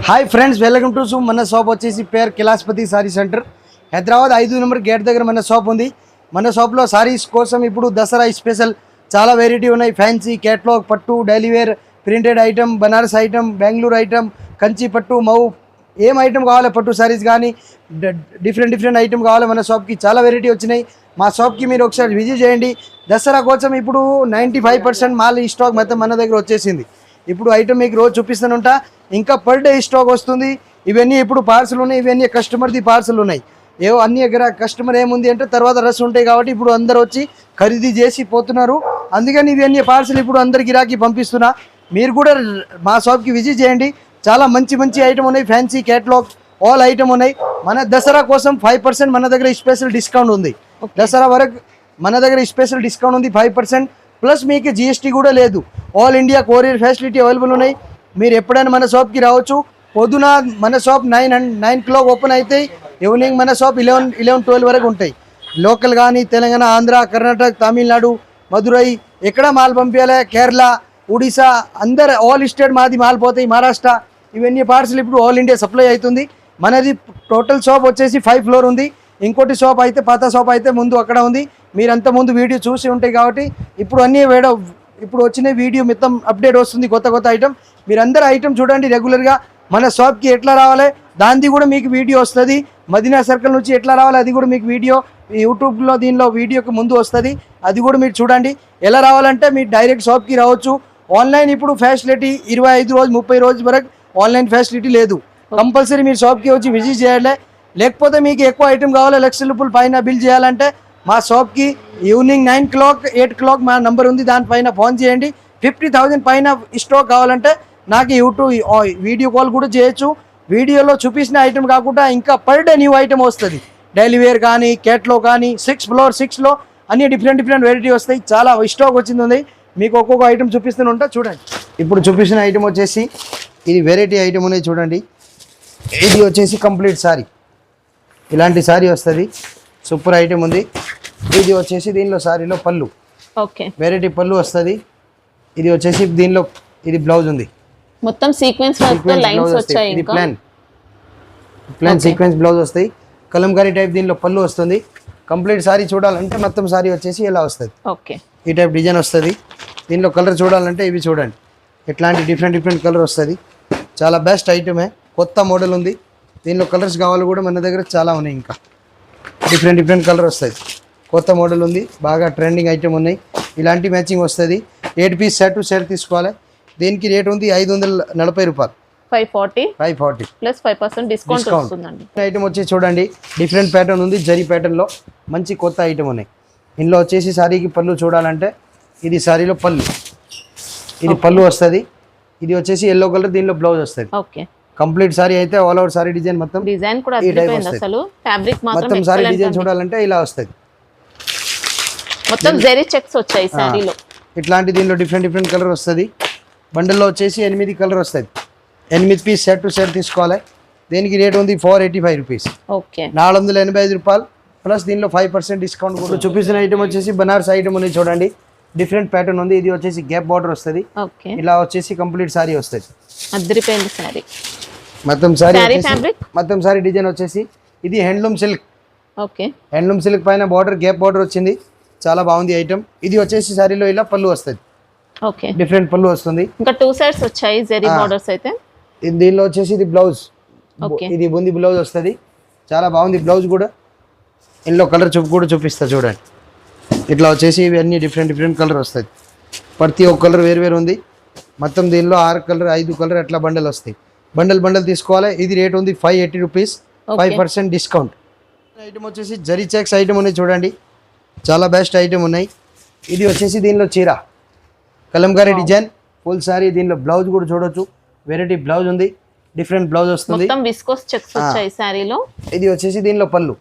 Hi friends, welcome to మన shop వచ్చేసి పేరు Kailasapathi saree center, Hyderabad 5 number gate దగ్గర మన షాప్ ఉంది. మన షాప్లో సారీస్ కోసం ఇప్పుడు దసరా స్పెషల్ చాలా వెరైటీ ఉన్నాయి. ఫ్యాన్సీ, కేటలాగ్, పట్టు, daily wear, printed item, Banaras item, Bengaluru item, Kanchi పట్టు, మౌ ఏం ఐటమ్ కావాలి, పట్టు సారీస్ కానీ డిఫరెంట్ ఐటమ్ కావాలి. మన షాప్కి చాలా వెరైటీ వచ్చినాయి. మా షాప్కి మీరు ఒకసారి విజిట్ చేయండి. దసరా కోసం ఇప్పుడు 95% మాల్ ఈ స్టాక్ మొత్తం మన దగ్గర వచ్చేసింది. ఇప్పుడు ఐటమ్ మీకు రోజు చూపిస్తానుంటా, ఇంకా పర్ డే స్టాక్ వస్తుంది. ఇవన్నీ ఇప్పుడు పార్సల్ ఉన్నాయి, ఇవన్నీ కస్టమర్ది పార్సల్ ఉన్నాయి. ఏవో అన్ని దగ్గర కస్టమర్ ఏముంది అంటే తర్వాత రష్ ఉంటాయి కాబట్టి ఇప్పుడు అందరు వచ్చి ఖరీదీ చేసి పోతున్నారు. అందుకని ఇవన్నీ పార్సల్ ఇప్పుడు అందరి గిరాకీ పంపిస్తున్నా. మీరు కూడా మా షాప్కి విజిట్ చేయండి. చాలా మంచి ఐటమ్ ఉన్నాయి. ఫ్యాన్సీ, కేటలాగ్ ఆల్ ఐటమ్ ఉన్నాయి. మన దసరా కోసం 5% మన దగ్గర స్పెషల్ డిస్కౌంట్ ఉంది. దసరా వరకు మన దగ్గర స్పెషల్ డిస్కౌంట్ ఉంది 5%. ప్లస్ మీకు జిఎస్టీ కూడా లేదు. All India courier facility available ఉన్నాయి. మీరు ఎప్పుడైనా మన షాప్కి రావచ్చు. పొద్దున మన షాప్ 9 o'clock ఓపెన్ అవుతాయి. ఈవినింగ్ మన షాప్ 11-12 వరకు ఉంటాయి. లోకల్ కానీ తెలంగాణ, ఆంధ్ర, కర్ణాటక, తమిళనాడు, మదురై ఎక్కడ మాల్ పంపించాలి, కేరళ, ఒడిశా అందరు ఆల్ స్టేట్ మాది మాల్ పోతాయి. మహారాష్ట్ర ఇవన్నీ పార్సల్ ఇప్పుడు ఆల్ ఇండియా సప్లై అవుతుంది. మనది టోటల్ షాప్ వచ్చేసి 5 floor ఉంది. ఇంకోటి షాప్ అయితే పాత షాప్ అయితే ముందు అక్కడ ఉంది. మీరంతా ముందు వీడియో చూసి ఉంటాయి కాబట్టి ఇప్పుడు అన్నీ ఇప్పుడు వచ్చిన వీడియో మొత్తం అప్డేట్ వస్తుంది. కొత్త ఐటమ్ మీరందరూ ఐటమ్ చూడండి రెగ్యులర్గా. మన షాప్కి ఎట్లా రావాలి దానిది కూడా మీకు వీడియో వస్తుంది. మదీనా సర్కిల్ నుంచి ఎట్లా రావాలి అది కూడా మీకు వీడియో యూట్యూబ్లో దీనిలో వీడియోకి ముందు వస్తుంది. అది కూడా మీరు చూడండి. ఎలా రావాలంటే మీరు డైరెక్ట్ షాప్కి రావచ్చు. ఆన్లైన్ ఇప్పుడు ఫెసిలిటీ 25 రోజు 30 రోజు వరకు ఆన్లైన్ ఫెసిలిటీ లేదు. కంపల్సరీ మీరు షాప్కి వచ్చి విజిట్ చేయాలి. లేకపోతే మీకు ఎక్కువ ఐటమ్ కావాలి, ₹1,00,000 పైన బిల్ చేయాలంటే మా షాప్కి ఈవినింగ్ 9 o'clock 8 o'clock మా నంబర్ ఉంది, దానిపైన ఫోన్ చేయండి. 50,000 పైన స్టాక్ కావాలంటే నాకు యూట్యూబ్ వీడియో కాల్ కూడా చేయొచ్చు. వీడియోలో చూపించిన ఐటమ్ కాకుండా ఇంకా పర్ డే న్యూ ఐటమ్ వస్తుంది. డైలీ వేర్ కానీ, కేట్లో కానీ, 6 floor 6లో అన్ని డిఫరెంట్ వెరైటీ వస్తాయి. చాలా స్టాక్ వచ్చింది. మీకు ఒక్కొక్క ఐటమ్ చూపిస్తూనే ఉంటా చూడండి. ఇప్పుడు చూపించిన ఐటమ్ వచ్చేసి ఇది వెరైటీ ఐటమ్ ఉన్నాయి చూడండి. ఇది వచ్చేసి కంప్లీట్ సారీ, ఇలాంటి సారీ వస్తుంది. సూపర్ ఐటమ్ ఉంది. ఇది వచ్చేసి దీనిలో సారీలో పళ్ళు, ఓకే, వెరైటీ పళ్ళు వస్తుంది. ఇది వచ్చేసి దీనిలో ఇది బ్లౌజ్ ఉంది, మొత్తం సీక్వెన్స్ వర్క్ లైన్స్ వచ్చాయి. ఇది ప్లాన్ సీక్వెన్స్ బ్లౌజ్ వస్తాయి. కలంకారీ టైప్ దీనిలో పళ్ళు వస్తుంది. కంప్లీట్ సారీ చూడాలంటే మొత్తం సారీ వచ్చేసి ఇలా వస్తుంది. ఓకే, ఈ టైప్ డిజైన్ వస్తుంది. దీనిలో కలర్ చూడాలంటే ఇవి చూడండి, ఇట్లాంటి డిఫరెంట్ కలర్ వస్తుంది. చాలా బెస్ట్ ఐటమే, కొత్త మోడల్ ఉంది. దీనిలో కలర్స్ కావాలి కూడా మన దగ్గర చాలా ఉన్నాయి. ఇంకా డిఫరెంట్ కలర్ వస్తుంది. కొత్త మోడల్ ఉంది, బాగా ట్రెండింగ్ ఐటమ్ ఉన్నాయి. ఇలాంటి మ్యాచింగ్ వస్తుంది. 8 piece సెట్ తీసుకోవాలి. దీనికి రేట్ ఉంది ₹540. 540 ప్లస్ 5% డిస్కౌంట్ వస్తుందండి. ఐటమ్ వచ్చి చూడండి, డిఫరెంట్ ప్యాటర్న్ ఉంది. జరీ ప్యాటర్న్లో మంచి కొత్త ఐటమ్ ఉన్నాయి. ఇందులో వచ్చేసి సారీకి పళ్ళు చూడాలంటే ఇది సారీలో పళ్ళు, ఇది పళ్ళు వస్తుంది. ఇది వచ్చేసి ఎల్లో కలర్, దీనిలో బ్లౌజ్ వస్తుంది. ఓకే, కంప్లీట్ సారీ అయితే ఆల్ ఓవర్ సారీ డిజైన్ మొత్తం కూడా అసలు ఫ్యాబ్రిక్ మొత్తం సారీ డిజైన్ చూడాలంటే ఇలా వస్తుంది. మొత్తం జరీ చెక్స్ వచ్చాయి సారీలో. ఇట్లాంటి దీనిలో డిఫరెంట్ కలర్ వస్తుంది. బండిల్లో వచ్చేసి 8 కలర్ వస్తుంది. 8 piece సెట్ తీసుకోవాలి. దీనికి రేట్ ఉంది ₹485. ఓకే, ₹485 ప్లస్ దీనిలో 5% డిస్కౌంట్ కూడా. చూపిస్తున్న ఐటమ్ వచ్చేసి బనారస్ ఐటమ్ ఉంది చూడండి. డిఫరెంట్ ప్యాటర్న్ ఉంది. ఇది వచ్చేసి గ్యాప్ బార్డర్ వస్తుంది. ఇలా వచ్చేసి కంప్లీట్ సారీ వస్తుంది. అద్రిపోయింది సారీ. మొత్తం సారీ డిజైన్ వచ్చేసి ఇది handloom silk. Okay, handloom silk పైన బార్డర్ గ్యాప్ బార్డర్ వచ్చింది. చాలా బాగుంది ఐటమ్. ఇది వచ్చేసి సారీలో ఇలా పళ్ళు వస్తుంది. ఓకే, డిఫరెంట్ పళ్ళు వస్తుంది. ఇంకా 2 sides వచ్చాయి జరీ బార్డర్స్ అయితే. దీనిలో వచ్చేసి ఇది బ్లౌజ్, ఇది బుంది బ్లౌజ్ వస్తుంది. చాలా బాగుంది బ్లౌజ్ కూడా. ఇందులో కలర్ కూడా చూపిస్తా చూడండి. ఇట్లా వచ్చేసి ఇవన్నీ డిఫరెంట్ కలర్ వస్తుంది. ప్రతి ఒక్క కలర్ వేరు ఉంది. మొత్తం దీనిలో 6 కలర్ 5 కలర్ అట్లా బండల్ వస్తాయి. బండల్ తీసుకోవాలి. ఇది రేట్ ఉంది ₹580. 5% డిస్కౌంట్. ఐటమ్ వచ్చేసి జరీ చెక్స్ ఐటమ్ ఉన్నాయి చూడండి. చాలా బెస్ట్ ఐటమ్ ఉన్నాయి. ఇది వచ్చేసి దీనిలో చీర కలంకారీ డిజైన్ ఫుల్ సారీ. దీనిలో బ్లౌజ్ కూడా చూడొచ్చు. వెరైటీ బ్లౌజ్ ఉంది. డిఫరెంట్ బ్లౌజ్ వస్తుంది. ఇది వచ్చేసి దీనిలో పళ్ళు.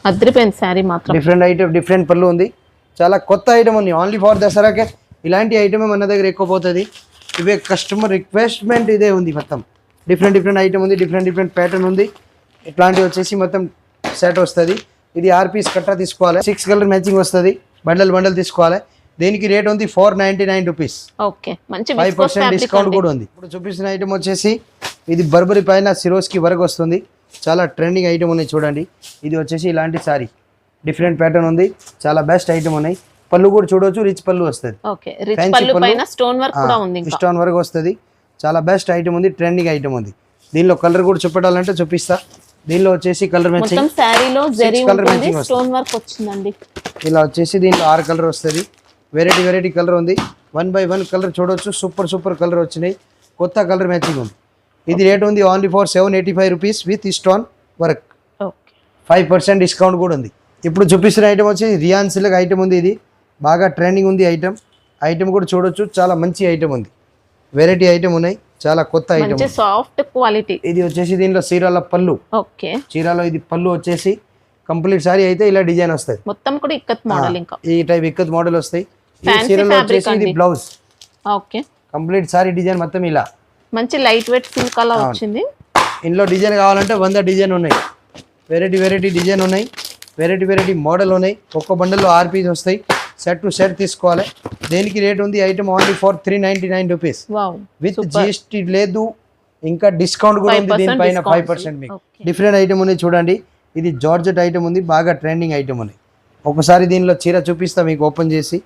అద్రిపోయింది సారీ మాత్రం. డిఫరెంట్ ఐటమ్, డిఫరెంట్ పళ్ళు ఉంది. చాలా కొత్త ఐటమ్ ఉంది. ఓన్లీ ఫర్ దసరాకే ఇలాంటి ఐటమే మన దగ్గర ఎక్కువ పోతుంది. ఇవే కస్టమర్ రిక్వెస్ట్మెంట్ ఇదే ఉంది. మొత్తం డిఫరెంట్ ఐటమ్ ఉంది. డిఫరెంట్ ప్యాటర్న్ ఉంది. ఇట్లాంటివి వచ్చేసి మొత్తం సెట్ వస్తుంది. ఇది 6 piece కట్ట తీసుకోవాలి. 6 కలర్ మ్యాచింగ్ వస్తుంది. బండల్ తీసుకోవాలి. దీనికి రేట్ ఉంది 499 రూపీస్. ఓకే, మంచి 5% డిస్కౌంట్ కూడా ఉంది. ఇప్పుడు చూపిస్తున్న ఐటమ్ వచ్చేసి ఇది బర్బరీ పైన సిరోస్కి వర్క్ వస్తుంది. చాలా ట్రెండింగ్ ఐటమ్ ఉన్నాయి చూడండి. ఇది వచ్చేసి ఇలాంటి సారీ డిఫరెంట్ ప్యాటర్న్ ఉంది. చాలా బెస్ట్ ఐటమ్ ఉన్నాయి. పళ్ళు కూడా చూడొచ్చు, రిచ్ పళ్ళు వస్తుంది. ఓకే, రిచ్ పళ్ళు పైన స్టోన్ వర్క్ కూడా ఉంది. స్టోన్ వర్క్ వస్తుంది. చాలా బెస్ట్ ఐటమ్ ఉంది, ట్రెండింగ్ ఐటమ్ ఉంది. దీనిలో కలర్ కూడా చూపెట్టాలంటే చూపిస్తా. దీనిలో వచ్చేసి కలర్ మ్యాచింగ్, మొత్తం సారీలో జరీ కలర్ ఉంటుంది, మ్యాచింగ్ స్టోన్ వర్క్ వచ్చిందండి. ఇలా వచ్చేసి దీనిలో 6 కలర్ వస్తుంది. వెరైటీ కలర్ ఉంది. 1 by 1 కలర్ చూడొచ్చు. సూపర్ కలర్ వచ్చినాయి. కొత్త కలర్ మ్యాచింగ్ ఉంది. ఇది రేట్ ఉంది only for 785 rupees with stone work. Okay, 5% discount కూడా ఉంది. ఇప్పుడు చూపిస్తున్న ఐటమ్ వచ్చి రియాన్ సిల్క్ ఐటమ్ ఉంది. ఇది బాగా ట్రెండింగ్ ఉంది ఐటమ్ కూడా చూడొచ్చు. చాలా మంచి ఐటమ్ ఉంది. వెరైటీ ఐటమ్ ఉన్నాయి. చాలా కొత్త ఐటమ్, మంచి సాఫ్ట్ క్వాలిటీ. ఇది వచ్చేసి దీనిలో చీరాల పళ్ళు. ఓకే, చీరాలో ఇది పళ్ళు వచ్చేసి కంప్లీట్ సారీ అయితే ఇలా డిజైన్ వస్తుంది. మొత్తం కూడా ఇక్కత్ మోడల్. ఇంకా ఈ టైప్ ఇక్కత్ మోడల్ వస్తాయి. ఈ Fancy చీరలో fabric వచ్చేసి ఇది అండి. Blouse. Okay, complete sorry design మొత్తం ఇలా. మంచి లైట్ వెయిట్ సిల్క్ అలా వచ్చింది. ఇందులో డిజైన్ కావాలంటే 100 డిజైన్ ఉన్నాయి. వెరైటీ డిజైన్ ఉన్నాయి. వెరైటీ మోడల్ ఉన్నాయి. ఒక్క బండల్లో 6 పీస్ వస్తాయి. సెట్ టు సెట్ తీసుకోవాలి. దేనికి రేట్ ఉంది item only for 399 rupees wow, with GST లేదు. ఇంకా డిస్కౌంట్ కూడా ఉంది. దీనిపైన 5% మీకు డిఫరెంట్ ఐటమ్ ఉంది చూడండి. ఇది జార్జెట్ ఐటమ్ ఉంది. బాగా ట్రెండింగ్ ఐటమ్ ఉంది. ఒకసారి దీనిలో చీర చూపిస్తా మీకు, ఓపెన్ చేసి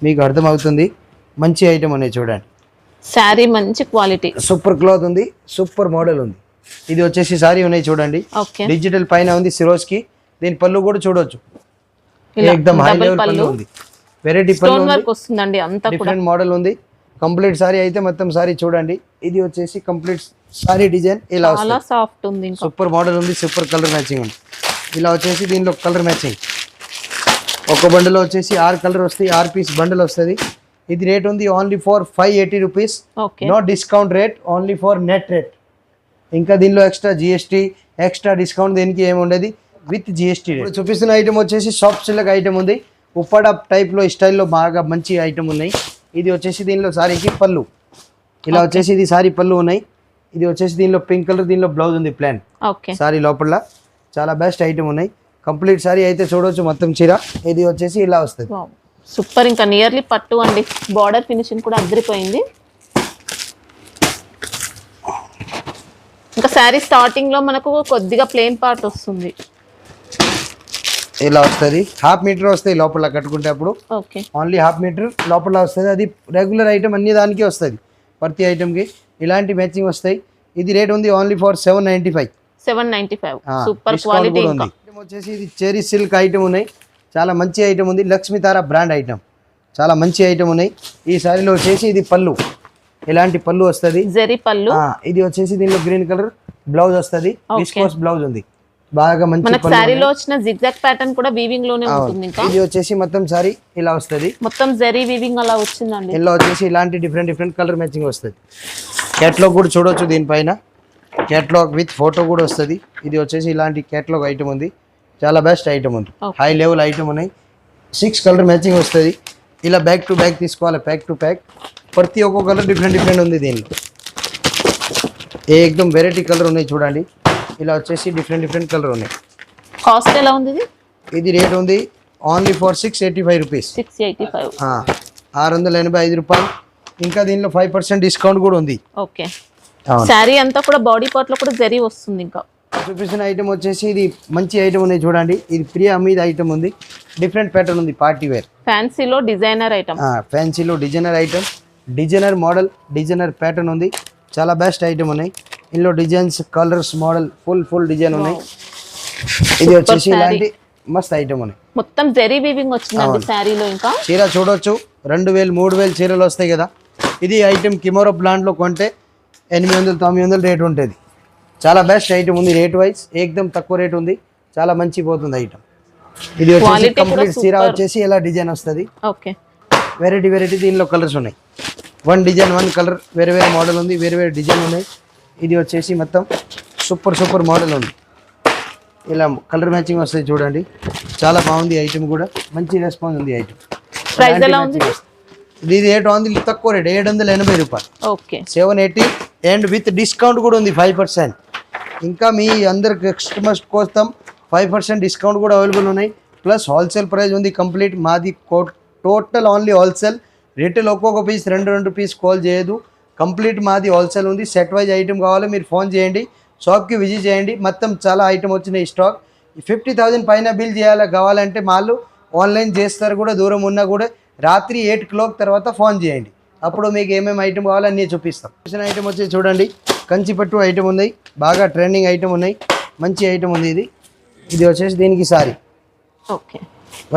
మీకు అర్థమవుతుంది. మంచి ఐటమ్ ఉన్నాయి చూడండి. సారీ మంచి క్వాలిటీ, సూపర్ క్లాత్ ఉంది. సూపర్ మోడల్ ఉంది. ఇది వచ్చేసి సారీ ఉన్నాయి చూడండి. ఓకే, డిజిటల్ పైన ఉంది సిరోస్కి. దీని పళ్ళు కూడా చూడొచ్చు. ఇలా ఏకదమ్ హై double లెవెల్ పళ్ళు పళ్ళు. ఉంది. వెరైటీ పళ్ళు స్టోన్ ఉంది. వర్క్ వస్తుందండి అంతా కూడా. డిఫరెంట్ మోడల్ ఉంది. కంప్లీట్ సారీ అయితే మొత్తం సారీ చూడండి. ఇది వచ్చేసి కంప్లీట్ సారీ డిజైన్ ఇలా చాలా వస్తుంది. సాఫ్ట్ ఉంది. ఇంకా సూపర్ మోడల్ ఉంది. సూపర్ కలర్ మ్యాచింగ్ ఉంది. ఇలా వచ్చేసి దీనిలో కలర్ మ్యాచింగ్. ఒక బండిలో వచ్చేసి 6 కలర్ వస్తాయి. 6 పీస్ బండిల్ వస్తుంది. ఇది రేట్ ఉంది only for 580 rupees. Okay, no discount rate, only for net rate. ఇంకా దీనిలో ఎక్స్ట్రా జిఎస్టీ, ఎక్స్ట్రా డిస్కౌంట్ దేనికి ఏమి ఉండదు, విత్ జిఎస్టీ రేట్. చూపిస్తున్న ఐటమ్ వచ్చేసి సాఫ్ట్ సిల్క్ ఐటమ్ ఉంది. ఉప్పడ టైప్లో స్టైల్లో బాగా మంచి ఐటమ్ ఉన్నాయి. ఇది వచ్చేసి దీనిలో సారీకి పళ్ళు. ఇలా వచ్చేసి ఇది సారీ పళ్ళు ఉన్నాయి. ఇది వచ్చేసి దీనిలో పింక్ కలర్, దీనిలో బ్లౌజ్ ఉంది ప్లాన్ ఓకే, సారీ లోపల. చాలా బెస్ట్ ఐటమ్ ఉన్నాయి. కంప్లీట్ సారీ అయితే చూడవచ్చు మొత్తం చీర. ఇది వచ్చేసి ఇలా వస్తుంది. Wow, super. ఇంకా నియర్లీ పట్టు అండి. బార్డర్ ఫినిషింగ్ కూడా అదిరిపోయింది. ఇంకా శారీ స్టార్టింగ్ లో మనకు కొద్దిగా ప్లెయిన్ పార్ట్ వస్తుంది. ఇలా వస్తుంది. 1/2 మీటర్ వస్తాయి లోపల కట్టుకుంటే. అప్పుడు ఓకే, ఓన్లీ 1/2 మీటర్ లోపల వస్తుంది. అది రెగ్యులర్ ఐటమ్ అన్ని దానికి వస్తుంది. ప్రతి ఐటమ్కి ఇలాంటి మ్యాచింగ్ వస్తాయి. ఇది రేట్ ఉంది ఓన్లీ ఫర్ 795. 795. Super quality. ఇంకా ఐటమ్ వచ్చేసి ఇది చెరీ సిల్క్ ఐటమ్ ఉన్నాయి. చాలా మంచి ఐటమ్ ఉంది. లక్ష్మీతార బ్రాండ్ ఐటమ్. చాలా మంచి ఐటమ్ ఉన్నాయి. ఈ సారీలో వచ్చేసి ఇది పళ్ళు. ఇలాంటి పళ్ళు వస్తుంది. జరీ పళ్ళు. ఇది వచ్చేసి దీనిలో గ్రీన్ కలర్ బ్లౌజ్ వస్తుంది. విస్కోస్ బ్లౌజ్ ఉంది. బాగా మంచి మనకు శారీలో వచ్చిన జిగ్జాగ్ ప్యాటర్న్ కూడా వీవింగ్ లోనే ఉంటుంది. ఇంకా ఇది వచ్చేసి మొత్తం సారీ ఇలా వస్తుంది. మొత్తం జరీ వీవింగ్ అలా వచ్చిందండి. ఇలా వచ్చేసి ఇలాంటి డిఫరెంట్ కలర్ మ్యాచింగ్ వస్తుంది. క్యాట్లాగ్ కూడా చూడొచ్చు. దీనిపైన క్యాట్లాగ్ విత్ ఫోటో కూడా వస్తుంది. ఇది వచ్చేసి ఇలాంటి క్యాట్లాగ్ ఐటమ్ ఉంది. చాలా బెస్ట్ ఐటమ్ ఉంది. హై లెవెల్ ఐటమ్ ఉన్నాయి. 6 కలర్ మ్యాచింగ్ వస్తుంది. ఇలా బ్యాక్ టు బ్యాక్ తీసుకోవాలి, ప్యాక్ టు ప్యాక్. ప్రతి ఒక్క కలర్ డిఫరెంట్ ఉంది దీనిలో. ఏకదమ్ వెరైటీ కలర్ ఉన్నాయి చూడండి. ఇలా వచ్చేసి డిఫరెంట్ కలర్ ఉన్నాయి. కాస్ట్ ఎలా ఉంది ఇది? ఇది రేట్ ఉంది ఓన్లీ ఫర్ 685 రూపీస్. 685. 685 రూపాయలు. ఇంకా దీనిలో 5% డిస్కౌంట్ కూడా ఉంది. ఓకే, శారీ అంతా కూడా బాడీ పార్ట్ లో కూడా జరీ వస్తుంది. ఇంకా చూపిస్తున్న ఐటమ్ వచ్చేసి ఇది మంచి ఐటమ్ ఉన్నాయి చూడండి. ఇది ప్రియా మీద ఐటమ్ ఉంది. డిఫరెంట్ ప్యాటర్న్ ఉంది. పార్టీ వేర్ ఫ్యాన్సీలో డిజైనర్ ఐటమ్. ఫ్యాన్సీలో designer item. Designer model, designer pattern ఉంది. చాలా బెస్ట్ ఐటమ్ ఉన్నాయి. ఇందులో designs, colours, model full design ఉన్నాయి. ఇది వచ్చేసి ఇలాంటి మస్త్ ఐటమ్ ఉన్నాయి. మొత్తం జరీ వీవింగ్ వచ్చిందండి శారీలో. ఇంకా చీర చూడొచ్చు. 2000, 3000 చీరలు వస్తాయి కదా. ఇది ఐటమ్ కిమోరో బ్రాండ్లో కొంటే 800, 900 రేట్ ఉంటుంది. చాలా బెస్ట్ ఐటమ్ ఉంది. రేట్ వైజ్ ఏకదమ్ తక్కువ రేట్ ఉంది. చాలా మంచి పోతుంది ఐటమ్. ఇది వచ్చేసి కంప్లీట్ చీర వచ్చేసి ఇలా డిజైన్ వస్తుంది. ఓకే, వెరైటీ దీనిలో కలర్స్ ఉన్నాయి. 1 డిజైన్ 1 కలర్. వేరే మోడల్ ఉంది. వేరే డిజైన్ ఉన్నాయి. ఇది వచ్చేసి మొత్తం సూపర్ మోడల్ ఉంది. ఇలా కలర్ మ్యాచింగ్ వస్తాయి చూడండి. చాలా బాగుంది ఐటమ్ కూడా. మంచి రెస్పాన్స్ ఉంది ఐటమ్. ప్రైస్ ఎలా ఉంది? ఇది రేట్ ఉంది తక్కువ రేట్ 780 రూపాయలు. ఓకే, 780 అండ్ విత్ డిస్కౌంట్ కూడా ఉంది 5%. ఇంకా మీ అందరికి కస్టమర్స్ కోసం 5% డిస్కౌంట్ కూడా అవైలబుల్ ఉన్నాయి. ప్లస్ హోల్సేల్ ప్రైస్ ఉంది కంప్లీట్. మాది టోటల్ ఓన్లీ హోల్సేల్. రిటైల్ ఒక్కొక్క పీస్ 2 పీస్ కాల్ చేయదు. కంప్లీట్ మాది హోల్సేల్ ఉంది. సెట్ వైజ్ ఐటమ్ కావాలి మీరు ఫోన్ చేయండి, షాప్కి విజిట్ చేయండి. మొత్తం చాలా ఐటమ్ వచ్చినాయి స్టాక్. 50,000 పైన బిల్ చేయాలి కావాలంటే వాళ్ళు ఆన్లైన్ చేస్తారు కూడా, దూరం ఉన్నా కూడా. రాత్రి 8 o'clock తర్వాత ఫోన్ చేయండి, అప్పుడు మీకు ఏమేమి ఐటమ్ కావాలో అన్నీ చూపిస్తాం. చూసిన ఐటమ్ వచ్చి చూడండి, కంచిపట్టు ఐటమ్ ఉన్నాయి, బాగా ట్రెండింగ్ ఐటమ్ ఉన్నాయి, మంచి ఐటమ్ ఉంది. ఇది వచ్చేసి దీనికి సారీ ఓకే,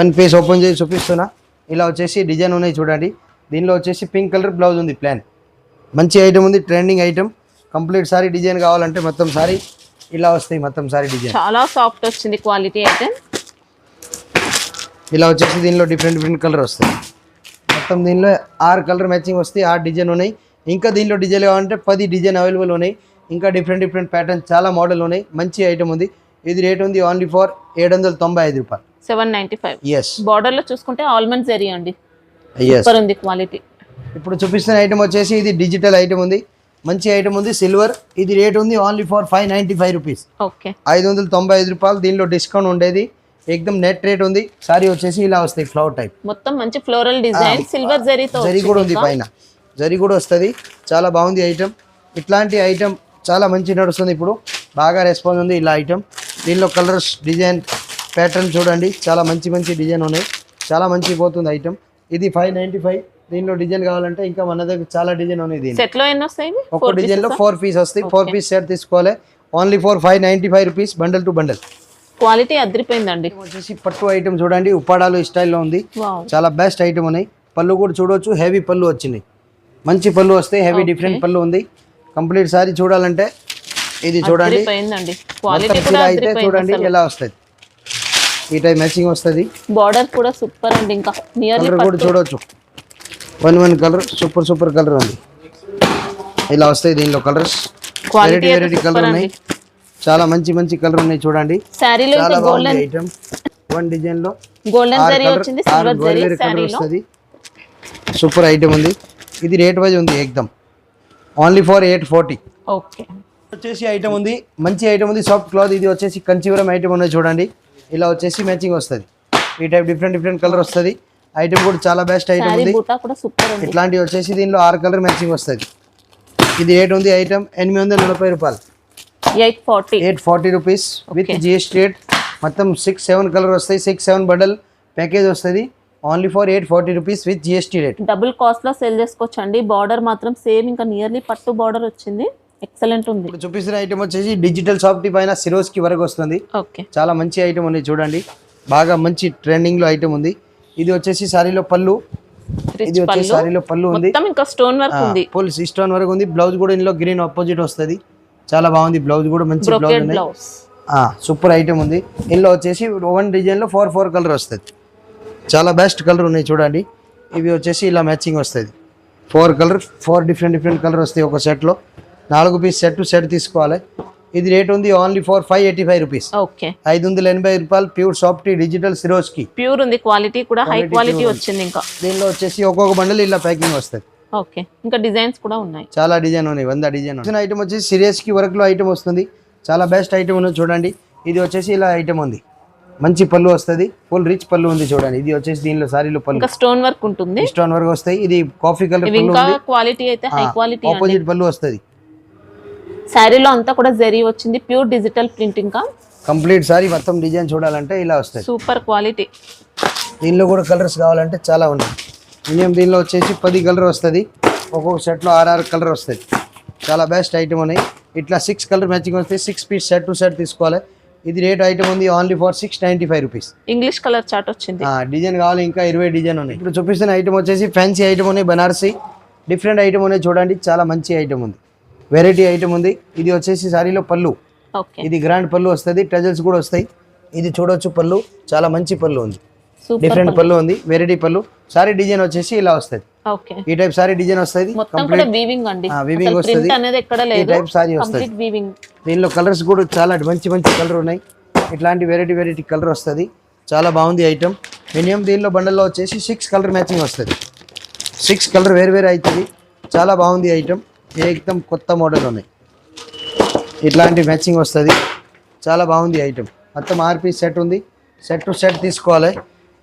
1 పీస్ ఓపెన్ చేసి చూపిస్తున్నా. ఇలా వచ్చేసి డిజైన్ ఉన్నాయి చూడండి. దీనిలో వచ్చేసి పింక్ కలర్ బ్లౌజ్ ఉంది ప్లాన్. మంచి ఐటమ్ ఉంది, trending item. Complete sorry design కావాలంటే మొత్తం సారీ ఇలా వస్తాయి. మొత్తం సారీ డిజైన్ చాలా సాఫ్ట్ వచ్చింది క్వాలిటీ అయితే. ఇలా వచ్చేసి దీనిలో డిఫరెంట్ కలర్ వస్తాయి. మొత్తం దీనిలో 6 కలర్ మ్యాచింగ్ వస్తాయి, 6 డిజైన్ ఉన్నాయి. ఇంకా దీనిలో డిజైన్ కావాలంటే 10 డిజైన్ అవైలబుల్ ఉన్నాయి. ఇంకా డిఫరెంట్ ప్యాటర్న్ చాలా మోడల్ ఉన్నాయి. మంచి ఐటమ్ ఉంది. ఇది రేట్ ఉంది ఓన్లీ ఫర్ 795 రూపాయలు. 795. ఎస్. బార్డర్ లో చూసుకుంటే ఆల్మండ్ జరీ అండి, ఎస్. సూపర్ ఉంది క్వాలిటీ. ఇప్పుడు చూపిస్తున్న ఐటమ్ వచ్చేసి ఇది డిజిటల్ ఐటమ్ ఉంది, మంచి ఐటమ్ ఉంది, సిల్వర్. ఇది రేట్ ఉంది ఓన్లీ ఫర్ 595 రూపీస్. ఓకే, 595 రూపాయలు. దీనిలో డిస్కౌంట్ ఉండేది, ఎక్దమ్ నెట్ రేట్ ఉంది. సారీ వచ్చేసి ఇలా వస్తాయి ఫ్లవర్ టైప్, మొత్తం మంచి ఫ్లోరల్ డిజైన్, సిల్వర్ జరీతో జరీ కూడా ఉంది, పైన జరీ కూడా వస్తుంది. చాలా బాగుంది ఐటమ్. ఇట్లాంటి ఐటమ్ చాలా మంచి నడుస్తుంది ఇప్పుడు, బాగా రెస్పాన్స్ ఉంది ఇలా ఐటమ్. దీనిలో కలర్స్, డిజైన్, ప్యాటర్న్ చూడండి, చాలా మంచి డిజైన్ ఉన్నాయి. చాలా మంచి పోతుంది ఐటమ్. ఇది 595. దీనిలో డిజైన్ కావాలంటే ఇంకా మన దగ్గర చాలా డిజైన్ ఉన్నాయి. దీని సెట్ లో ఎన్ని వస్తాయి? ఒక డిజైన్ లో 4 పీస్ వస్తాయి. 4 పీస్ సెట్ తీసుకోవాలి only for 595 rupees, bundle to bundle. Quality అదిరిపోయిందండి. వచ్చేసి పట్టు ఐటమ్ చూడండి, ఉప్పాడాలు స్టైల్లో ఉంది, చాలా బెస్ట్ ఐటమ్ ఉన్నాయి. పళ్ళు కూడా చూడొచ్చు, హెవీ పళ్ళు వచ్చినాయి, మంచి పళ్ళు వస్తాయి, హెవీ డిఫరెంట్ పళ్ళు ఉంది. కంప్లీట్ సారీ చూడాలంటే ఇది చూడండి, అయితే చూడండి ఎలా వస్తుంది. ఈ టైప్ మ్యాచింగ్ వస్తుంది. బార్డర్ కూడా సూపర్ అండి. ఇంకా నియర్లీ కలర్ కూడా చూడొచ్చు, 1 కలర్ సూపర్ కలర్ ఉంది. ఇలా వస్తాయి దీనిలో కలర్స్, వెరైటీ కలర్ ఉన్నాయి. చాలా మంచి కలర్ ఉన్నాయి చూడండి. సారీలో చాలా బాగుంది ఐటమ్. 1 డిజైన్ లో గోల్డెన్ జరీ వచ్చింది, సిల్వర్ జరీ సారీలో వస్తది. సూపర్ ఐటమ్ ఉంది. ఇది రేట్ వైజ్ ఉంది ఎక్దమ్ ఓన్లీ ఫర్ 840. ఓకే, వచ్చేసి ఐటమ్ ఉంది, మంచి ఐటమ్ ఉంది, సాఫ్ట్ క్లాత్. ఇది వచ్చేసి కంచీవరం ఐటమ్ ఉన్నాయి చూడండి. ఇలా వచ్చేసి మ్యాచింగ్ వస్తుంది. ఈ టైప్ డిఫరెంట్ కలర్ వస్తుంది. ఐటమ్ కూడా చాలా బెస్ట్ ఐటమ్ ఉంది. ఇట్లాంటివి వచ్చేసి దీనిలో 6 కలర్ మ్యాచింగ్ వస్తుంది. ఇది రేట్ ఉంది ఐటమ్ 840 రూపాయలు. 840 రూపీస్ విత్ జిఎస్టీ రేట్. మొత్తం 6-7 కలర్ వస్తాయి, 6-7 బండల్ ప్యాకేజ్ వస్తుంది. Only for 840 rupees with GST rate. Double cost లో సేల్ చేసుకోవచ్చు అండి. బార్డర్ మాత్రం సేమ్, ఇంకా నియర్లీ పట్టు బార్డర్ వచ్చింది, ఎక్సలెంట్ ఉంది. ఇప్పుడు చూపిస్తున్న ఐటమ్ వచ్చేసి డిజిటల్ సాఫ్టీ పైన సిరోస్కి వరకు వస్తుంది. ఓకే, చాలా మంచి ఐటమ్ ఉంది చూడండి, బాగా మంచి ట్రెండింగ్ లో ఐటమ్ ఉంది. ఇది వచ్చేసి సారీలో పళ్ళు, ఇది వచ్చేసి సారీలో పళ్ళు ఉంది, ఇంకా స్టోన్ వర్క్ ఉంది, ఫుల్ స్టోన్ వర్క్ ఉంది. బ్లౌజ్ కూడా ఇందులో గ్రీన్ ఆపోజిట్ వస్తుంది, చాలా బాగుంది. బ్లౌజ్ కూడా మంచి బ్లౌజ్, సూపర్ ఐటమ్ ఉంది. ఇందులో వచ్చేసి 1 డిజైన్ లో 4 కలర్ వస్తుంది. చాలా బెస్ట్ కలర్ ఉన్నాయి చూడండి. ఇవి వచ్చేసి ఇలా మ్యాచింగ్ వస్తుంది. 4 కలర్, 4 డిఫరెంట్ కలర్ వస్తాయి ఒక సెట్ లో. 4 పీస్ సెట్ తీసుకోవాలి. ఇది రేట్ ఉంది ఓన్లీ ఫర్ 585 రూపీస్. ఓకే, 580 రూపాయలు. Pure softy digital Swarovski pure ఉంది. క్వాలిటీ కూడా హై క్వాలిటీ వచ్చింది. ఇంకా దీనిలో వచ్చేసి ఒక్కొక్క బండల్ ఇలా ప్యాకింగ్ వస్తుంది. ఓకే, ఇంకా డిజైన్స్ కూడా ఉన్నాయి, చాలా డిజైన్ ఉన్నాయి, 100 డిజైన్. ఐటమ్ వచ్చేసి సిరియస్కి వర్క్ లో ఐటమ్ వస్తుంది. చాలా బెస్ట్ ఐటమ్ ఉంది చూడండి. ఇది వచ్చేసి ఇలా ఐటమ్ ఉంది, మంచి పళ్ళు వస్తుంది, ఫుల్ రిచ్ పళ్ళు ఉంది చూడండి. ఇది వచ్చేసి దీనిలో సారీలో పళ్ళు, స్టోన్ వర్క్ ఉంటుంది, స్టోన్ వర్క్ వస్తాయి. ఇది కాఫీ కలర్ క్వాలిటీ అయితే హై క్వాలిటీ, ఆపోజిట్ పళ్ళు వస్తుంది. సారీలో అంతా కూడా జరీ వచ్చింది, ప్యూర్ డిజిటల్ ప్రింటింగ్ కా కంప్లీట్ సారీ మొత్తం డిజైన్ చూడాలంటే ఇలా వస్తుంది. Super quality. దీనిలో కూడా కలర్స్ కావాలంటే చాలా ఉన్నాయి. మినిమం దీనిలో వచ్చేసి 10 కలర్ వస్తుంది. ఒక్కొక్క సెట్లో 6 కలర్ వస్తుంది. చాలా బెస్ట్ ఐటమ్ ఉన్నాయి. ఇట్లా 6 కలర్ మ్యాచింగ్ వస్తాయి. 6 పీస్ సెట్ టు సెట్ తీసుకోవాలి. ఇది రేట్ ఐటమ్ ఉంది only for 695 rupees. English colour chart వచ్చింది. డిజైన్ కావాలి ఇంకా 20 డిజైన్ ఉన్నాయి. ఇప్పుడు చూపిస్తున్న ఐటమ్ వచ్చేసి ఫ్యాన్సీ ఐటమ్ ఉన్నాయి, బనారసి డిఫరెంట్ ఐటమ్ ఉన్నాయి చూడండి. చాలా మంచి ఐటమ్ ఉంది, వెరైటీ ఐటమ్ ఉంది. ఇది వచ్చేసి సారీలో పళ్ళు, ఇది గ్రాండ్ పళ్ళు వస్తుంది, టజల్స్ కూడా వస్తాయి. ఇది చూడొచ్చు పళ్ళు, చాలా మంచి పళ్ళు ఉంది, డిఫరెంట్ పళ్ళు ఉంది, వెరైటీ పళ్ళు. సారీ డిజైన్ వచ్చేసి ఇలా వస్తుంది. ఈ టైప్ సారీ డిజైన్ వస్తుంది, వీవింగ్ వస్తుంది. ఈ టైప్ సారీ వస్తుంది. దీనిలో కలర్స్ కూడా చాలా మంచి కలర్ ఉన్నాయి. ఇట్లాంటి వెరైటీ కలర్ వస్తుంది. చాలా బాగుంది ఐటమ్. మినిమం దీనిలో బండల్లో వచ్చేసి 6 కలర్ మ్యాచింగ్ వస్తుంది. 6 కలర్ వేరు అవుతుంది. చాలా బాగుంది ఐటమ్, ఏకదం కొత్త మోడల్ ఉన్నాయి. ఇట్లాంటి మ్యాచింగ్ వస్తుంది. చాలా బాగుంది ఐటమ్. మొత్తం 6 పీస్ సెట్ ఉంది. సెట్ టు సెట్ తీసుకోవాలి.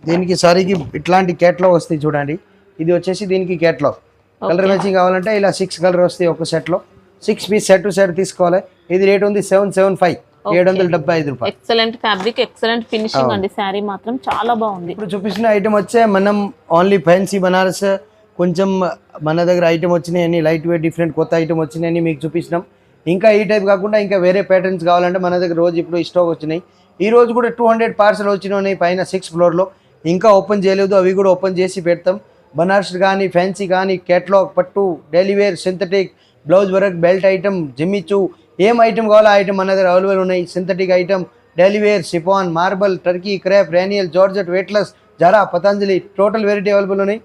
దీనికి సారీకి ఇట్లాంటి క్యాట్లాగ్ వస్తాయి చూడండి. ఇది వచ్చేసి దీనికి క్యాట్లాగ్. కలర్ మ్యాచింగ్ కావాలంటే ఇలా 6 కలర్ వస్తాయి ఒక సెట్లో. 6 పీస్ సెట్ టు సెట్ తీసుకోవాలి. ఇది రేట్ ఉంది 775, 775 రూపాయలు. ఎక్సలెంట్ ఫ్యాబ్రిక్, ఎక్సలెంట్ ఫినిషింగ్ అండి. శారీ మాత్రం చాలా బాగుంది. ఇప్పుడు చూపిస్తున్న ఐటమ్ వచ్చే మనం ఓన్లీ ఫ్యాన్సీ బనారస్ కొంచెం మన దగ్గర ఐటమ్ వచ్చినాయని లైట్ వెయిట్ డిఫరెంట్ కొత్త ఐటమ్ వచ్చినాయని మీకు చూపించినాం. ఇంకా ఈ టైప్ కాకుండా ఇంకా వేరే ప్యాటర్న్స్ కావాలంటే మన దగ్గర రోజు ఇప్పుడు స్టాక్ వచ్చినాయి. ఈ రోజు కూడా 200 పార్సల్ వచ్చినాయి పైన 6th ఫ్లోర్లో. ఇంకా ఓపెన్ చేయలేదు, అవి కూడా ఓపెన్ చేసి పెడతాం. బనారస్ కానీ ఫ్యాన్సీ కానీ కేటలాగ్ పట్టు daily wear synthetic blouse work belt item Jimmy Choo ఏం ఐటమ్ కావాలో ఆ ఐటమ్ మన దగ్గర అవైలబుల్ ఉన్నాయి. Synthetic item daily wear chiffon marble Turkey crepe రేనియల్ georgette weightless Zara Patanjali total variety available ఉన్నాయి.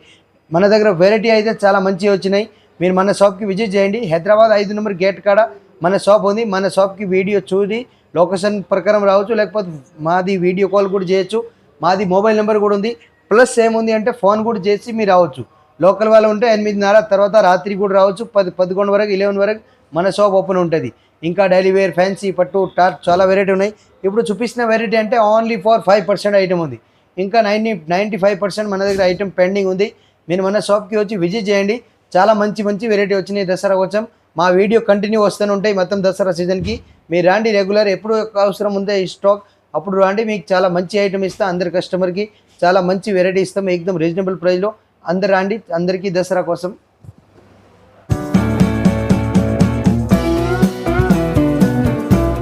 మన దగ్గర వెరైటీ అయితే చాలా మంచిగా వచ్చినాయి. మీరు మన షాప్కి విజిట్ చేయండి. హైదరాబాద్ 5 నెంబర్ గేట్ కాడ మన షాప్ ఉంది. మన షాప్కి వీడియో చూసి లొకేషన్ ప్రకారం రావచ్చు, లేకపోతే మాది వీడియో కాల్ కూడా చేయొచ్చు. మాది మొబైల్ నెంబర్ కూడా ఉంది. ప్లస్ ఏముంది అంటే ఫోన్ కూడా చేసి మీరు రావచ్చు. లోకల్ వాళ్ళు ఉంటే 8:30 తర్వాత రాత్రి కూడా రావచ్చు. 11 వరకు 11 వరకు మన షాప్ ఓపెన్ ఉంటుంది. ఇంకా డైలీ వేర్ ఫ్యాన్సీ పట్టు టార్చ్ చాలా వెరైటీ ఉన్నాయి. ఇప్పుడు చూపిస్తున్న వెరైటీ అంటే ఓన్లీ ఫర్ 5% ఐటమ్ ఉంది. ఇంకా 95% మన దగ్గర ఐటమ్ పెండింగ్ ఉంది. మీరు మన షాప్కి వచ్చి విజిట్ చేయండి. చాలా మంచి మంచి వెరైటీ వచ్చినాయి దసరా కోసం. మా వీడియో కంటిన్యూ వస్తూనే ఉంటాయి మొత్తం దసరా సీజన్కి. మీరు రాండి, రెగ్యులర్ ఎప్పుడు అవసరం ఉంటే ఈ స్టాక్ అప్పుడు రాండి. మీకు చాలా మంచి ఐటమ్ ఇస్తాం. అందరి కస్టమర్కి చాలా మంచి వెరైటీ ఇస్తాం. ఎక్దమ్ రీజనబుల్ ప్రైస్లో. అందరు రాండి, అందరికీ దసరా కోసం